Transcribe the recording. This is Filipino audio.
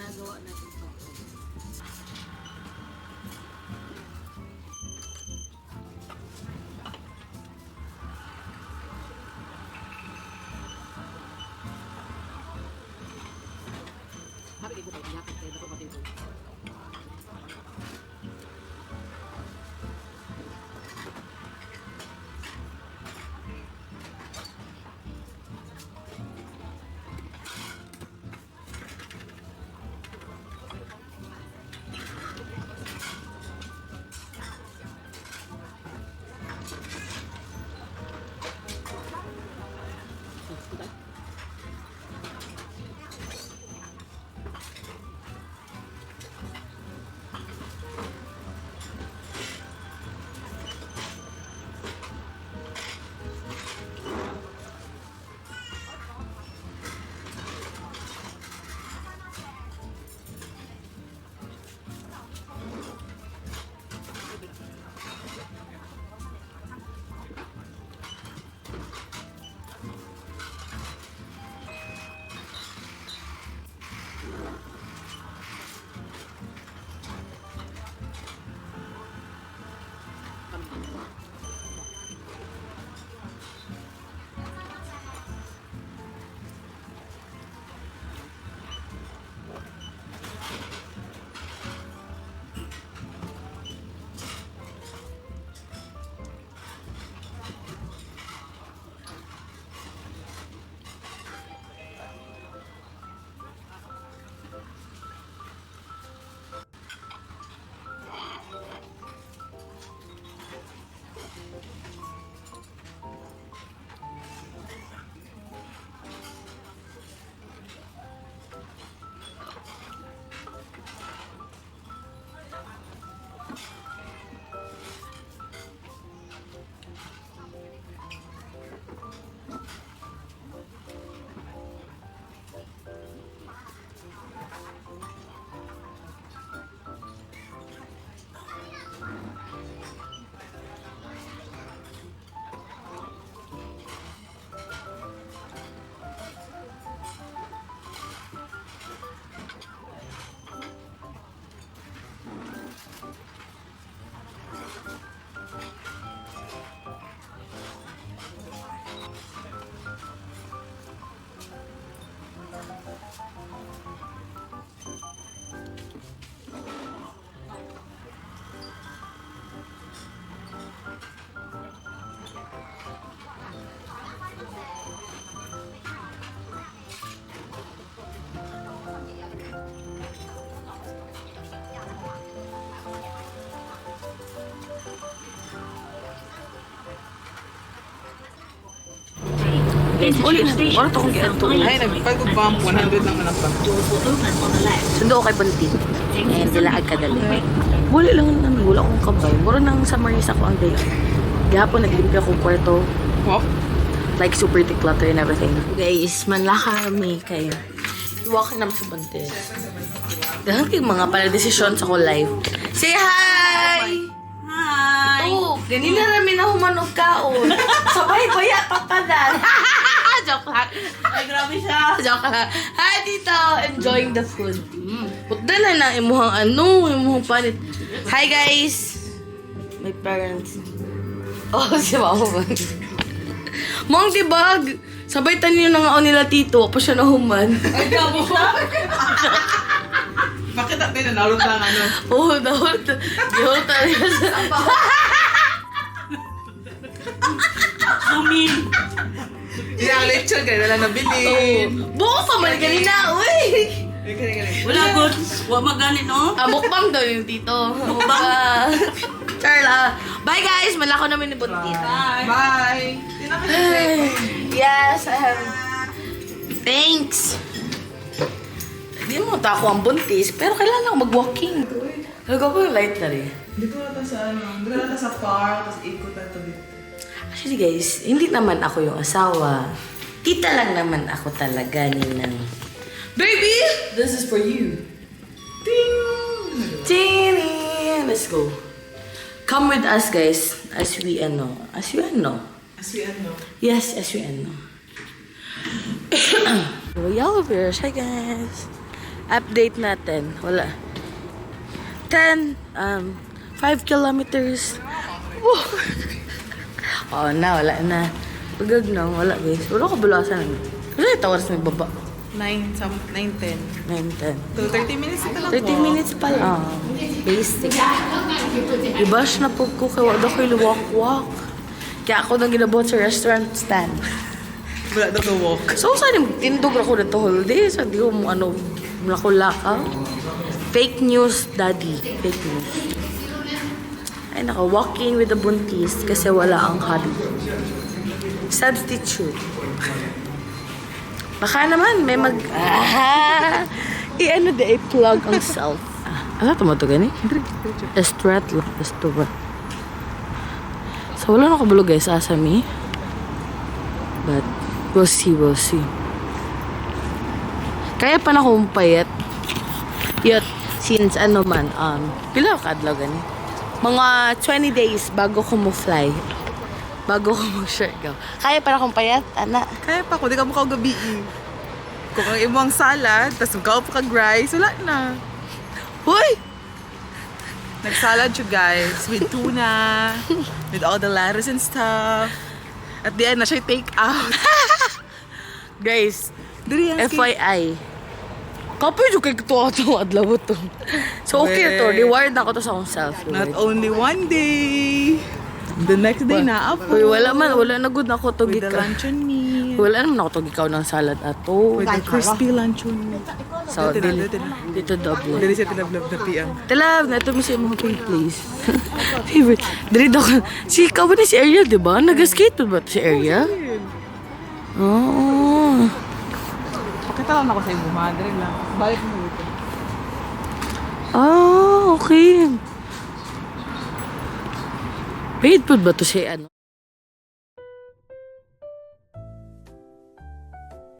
ginagawa natin ito. Happy ko tayo, yakit tayo, dapat matito. Ulit, wala to kong gianto. Ay, nagpag-bump, 100 lang anak pa. Sundo ko kay Buntin. And dilaag ka dali. Wala lang namin, wala akong kabay. Muro nang sa Marisa ko ang day. Gahapon, naglimpia akong kwarto. Oh? Like, super declutter and everything. Guys, manlaka kami kayo. Iwa ka naman sa Buntin. Dahil kayong mga pala desisyon sa ko live. Say hi! Hi! Oo, ganina rami na humanog kaon. Sabay baya patadan. Joke lang. Ay, grabe siya. Joke lang. Hi, Tito! Enjoying the food. Putda na imuhang imuhang panit. Hi, guys! My parents. Oh, si Mama ba? Mong tibag! Sabay tanin na nga nila Tito. Pa siya na human. Ay, grabe siya. Bakit natin nanalot lang ano? Oo, dahol. Dahol talaga sa... Sumin. Yung lechon, kaya nalang nabili. Buo pa man ganina, uy! Wala good. Huwag magalit, no? Mukbang daw yung Tito. Mukbang. Charla. Bye, guys! Malako namin ni Buntit. Bye! Yes, thanks. Hindi mo ako ang buntis, pero kailangan ako mag-walking. Talaga ko yung light na rin. Dito na tayo sa ano, dito na tayo sa park, tapos ikot tayo dito. Actually guys, hindi naman ako yung asawa. Tita lang naman ako talaga ni Nang. Baby! This is for you. Ding! Ding! Let's go. Come with us guys, as we ano. As we ano? Yes, as we ano. Royal Bears, hi guys. Update natin. Wala. 5 kilometers. Woo! Oh, wala na. Pagag na, wala guys. Wala ko bulasan. Wala yung oras na baba. 9, 10. 9:10. So, 30 minutes ito lang 30 minutes pa lang. Basic. Ibash na po ko kaya wala ko walk-walk. Kaya ako nang ginabuhat sa restaurant stand. Wala daw to walk. So, saan yung tindog ako na to holiday? Sa di ko mo lako-lakaw. Fake news, daddy. Fake news. Ay, walking with the buntis kasi wala ang hobby. Substitute. Baka naman, may i-ano de, i-plug ang self. Ano ito mo ito gani? Estrat lang. Estrat. So, wala na kabulog guys, Asami. But, we'll see. Kaya pa na akong payat. Yet, since pila ka adlaw gani? Mga 20 days bago ko mo fly. Bago ko mag-Siargao. Kaya pa na akong payat, ana. Kaya pa ko, di ka mo gabi. Kung ang imo ang salad, tapos magkao pa kag-rice, wala na. Hoy! Nagsalad siya guys, with tuna, with all the lettuce and stuff. At the end na siya take out. Guys, Diri yan, FYI. Kapoy yung kay ito adlaw to. So, okay to. Reward ako to sa akong self. Not only one day. The next day na ako. Uy, wala na good na ako to With the gika. luncheon meat. Wala naman ako to gikaw ng salad ato. With the crispy luncheon meat. So, dito double. Dili siya tinablog na piyang. Talab, na ito mismo mga place. Favorite. Dali daw ko. Si ikaw ba ni si Ariel, di ba? Nag-skate ba si Ariel? Oo. Pakita lang ako sa iyo, madre lang. Balik mo dito. Ah, okay. Paid po ba to si ano?